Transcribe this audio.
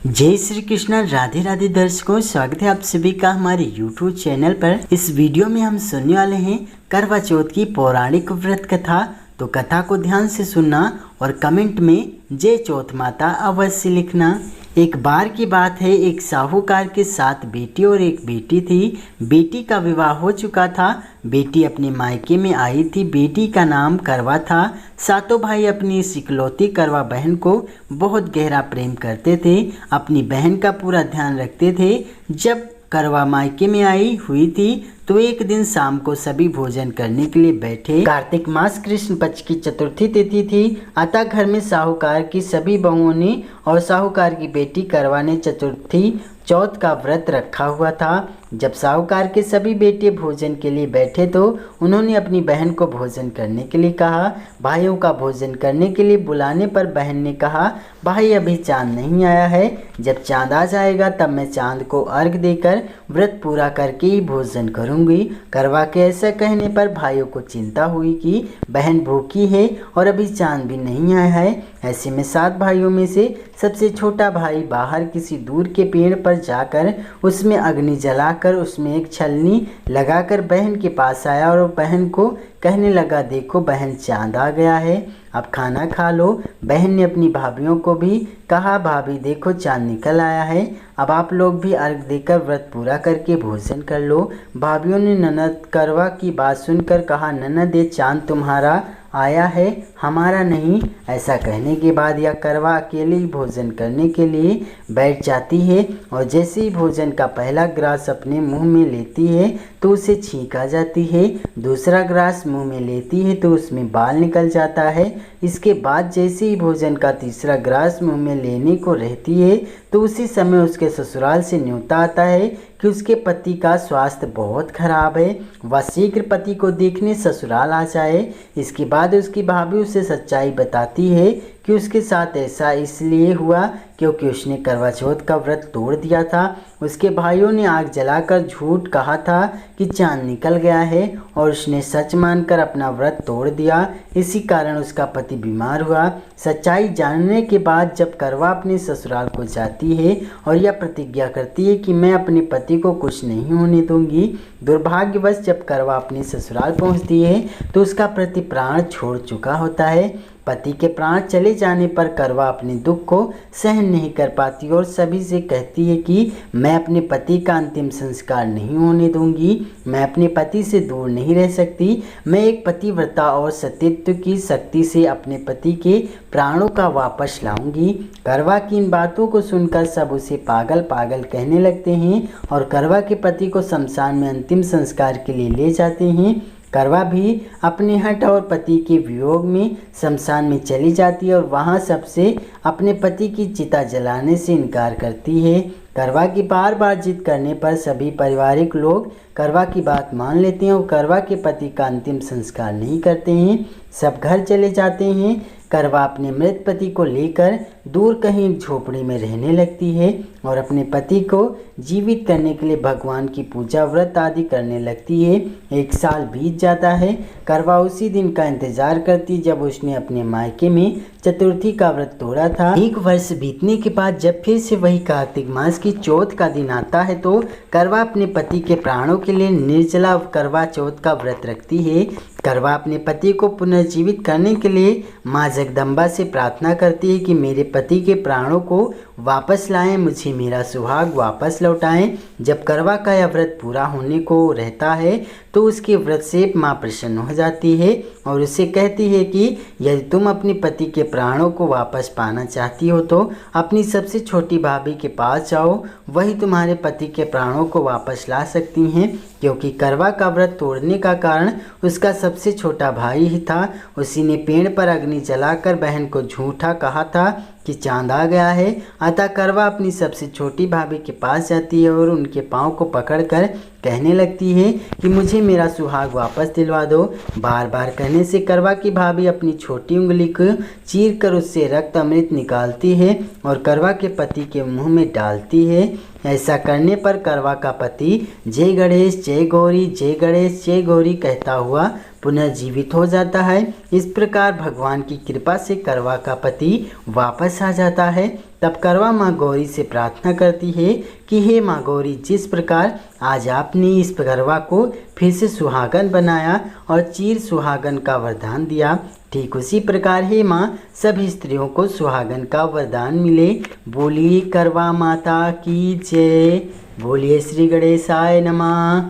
जय श्री कृष्ण। राधे राधे दर्शकों, स्वागत है आप सभी का हमारे YouTube चैनल पर। इस वीडियो में हम सुनने वाले हैं करवा चौथ की पौराणिक व्रत कथा। तो कथा को ध्यान से सुनना और कमेंट में जय चौथ माता अवश्य लिखना। एक बार की बात है, एक साहूकार के 7 बेटी और एक बेटी थी। बेटी का विवाह हो चुका था, बेटी अपने मायके में आई थी। बेटी का नाम करवा था। सातों भाई अपनी इस इकलौती करवा बहन को बहुत गहरा प्रेम करते थे, अपनी बहन का पूरा ध्यान रखते थे। जब करवा मायके में आई हुई थी तो एक दिन शाम को सभी भोजन करने के लिए बैठे। कार्तिक मास कृष्ण पक्ष की चतुर्थी तिथि थी, अतः घर में साहूकार की सभी बहुओं ने और साहूकार की बेटी करवा ने चतुर्थी चौथ का व्रत रखा हुआ था। जब साहूकार के सभी बेटे भोजन के लिए बैठे तो उन्होंने अपनी बहन को भोजन करने के लिए कहा। भाइयों का भोजन करने के लिए बुलाने पर बहन ने कहा, भाई अभी चांद नहीं आया है, जब चांद आ जाएगा तब मैं चांद को अर्घ देकर व्रत पूरा करके ही भोजन करूंगी। करवा के ऐसा कहने पर भाइयों को चिंता हुई कि बहन भूखी है और अभी चांद भी नहीं आया है। ऐसे में 7 भाइयों में से सबसे छोटा भाई बाहर किसी दूर के पेड़ पर जाकर उसमें अग्नि जलाकर उसमें एक छलनी लगाकर बहन के पास आया और बहन को कहने लगा, देखो बहन चांद आ गया है, अब खाना खा लो। बहन ने अपनी भाभीियों को भी कहा, भाभी देखो चांद निकल आया है, अब आप लोग भी अर्घ देकर व्रत पूरा करके भोजन कर लो। भाभीियों ने ननद करवा की बात सुनकर कहा, ननद ये चांद तुम्हारा आया है, हमारा नहीं। ऐसा कहने के बाद यह करवा अकेले ही भोजन करने के लिए बैठ जाती है और जैसे ही भोजन का पहला ग्रास अपने मुंह में लेती है तो उसे छींक आ जाती है। दूसरा ग्रास मुंह में लेती है तो उसमें बाल निकल जाता है। इसके बाद जैसे ही भोजन का तीसरा ग्रास मुंह में लेने को रहती है तो उसी समय उसके ससुराल से न्योता आता है कि उसके पति का स्वास्थ्य बहुत खराब है, वह शीघ्र पति को देखने ससुराल आ जाए। इसके बाद उसकी भाभी उसे सच्चाई बताती है कि उसके साथ ऐसा इसलिए हुआ क्योंकि उसने करवा चौथ का व्रत तोड़ दिया था। उसके भाइयों ने आग जलाकर झूठ कहा था कि चांद निकल गया है और उसने सच मानकर अपना व्रत तोड़ दिया। इसी कारण उसका पति बीमार हुआ। सच्चाई जानने के बाद जब करवा अपने ससुराल को जाती है और यह प्रतिज्ञा करती है कि मैं अपने पति को कुछ नहीं होने दूंगी, दुर्भाग्यवश जब करवा अपने ससुराल पहुंचती है तो उसका पति प्राण छोड़ चुका होता है। पति के प्राण चले जाने पर करवा अपने दुख को सहन नहीं कर पाती और सभी से कहती है कि मैं अपने पति का अंतिम संस्कार नहीं होने दूंगी, मैं अपने पति से दूर नहीं रह सकती। मैं एक पतिव्रता और सतीत्व की शक्ति से अपने पति के प्राणों का वापस लाऊंगी। करवा की इन बातों को सुनकर सब उसे पागल पागल कहने लगते हैं और करवा के पति को शमशान में अंतिम संस्कार के लिए ले जाते हैं। करवा भी अपने हठ और पति के वियोग में शमशान में चली जाती है और वहां सबसे अपने पति की चिता जलाने से इनकार करती है। करवा की बार बार जिद करने पर सभी पारिवारिक लोग करवा की बात मान लेते हैं और करवा के पति का अंतिम संस्कार नहीं करते हैं। सब घर चले जाते हैं। करवा अपने मृत पति को लेकर दूर कहीं झोपड़ी में रहने लगती है और अपने पति को जीवित करने के लिए भगवान की पूजा व्रत आदि करने लगती है। 1 साल बीत जाता है। करवा उसी दिन का इंतजार करती जब उसने अपने मायके में चतुर्थी का व्रत तोड़ा था। 1 वर्ष बीतने के बाद जब फिर से वही कार्तिक मास की चौथ का दिन आता है तो करवा अपने पति के प्राणों के लिए निर्जला करवा चौथ का व्रत रखती है। करवा अपने पति को पुनर्जीवित करने के लिए माँ जगदम्बा से प्रार्थना करती है कि मेरे पति के प्राणों को वापस लाएं, मुझे मेरा सुहाग वापस लौटाएं। जब करवा का यह व्रत पूरा होने को रहता है तो उसके व्रत से माँ प्रसन्न हो जाती है और उसे कहती है कि यदि तुम अपने पति के प्राणों को वापस पाना चाहती हो तो अपनी सबसे छोटी भाभी के पास जाओ, वही तुम्हारे पति के प्राणों को वापस ला सकती हैं। क्योंकि करवा का व्रत तोड़ने का कारण उसका सबसे छोटा भाई ही था। उसी ने पेड़ पर अग्नि जलाकर बहन को झूठा कहा था कि चांद आ गया है। अतः करवा अपनी सबसे छोटी भाभी के पास जाती है और उनके पाँव को पकड़कर कहने लगती है कि मुझे मेरा सुहाग वापस दिलवा दो। बार बार कहने से करवा की भाभी अपनी छोटी उंगली को चीर कर उससे रक्त अमृत निकालती है और करवा के पति के मुंह में डालती है। ऐसा करने पर करवा का पति जय गणेश जय गौरी जय गणेश जय गौरी कहता हुआ पुनर्जीवित हो जाता है। इस प्रकार भगवान की कृपा से करवा का पति वापस आ जाता है। तब करवा माँ गौरी से प्रार्थना करती है कि हे माँ गौरी, जिस प्रकार आज आपने इस करवा को फिर से सुहागन बनाया और चीर सुहागन का वरदान दिया, ठीक उसी प्रकार हे माँ सभी स्त्रियों को सुहागन का वरदान मिले। बोलिए करवा माता की जय। बोलिए श्री गणेशाय नमः।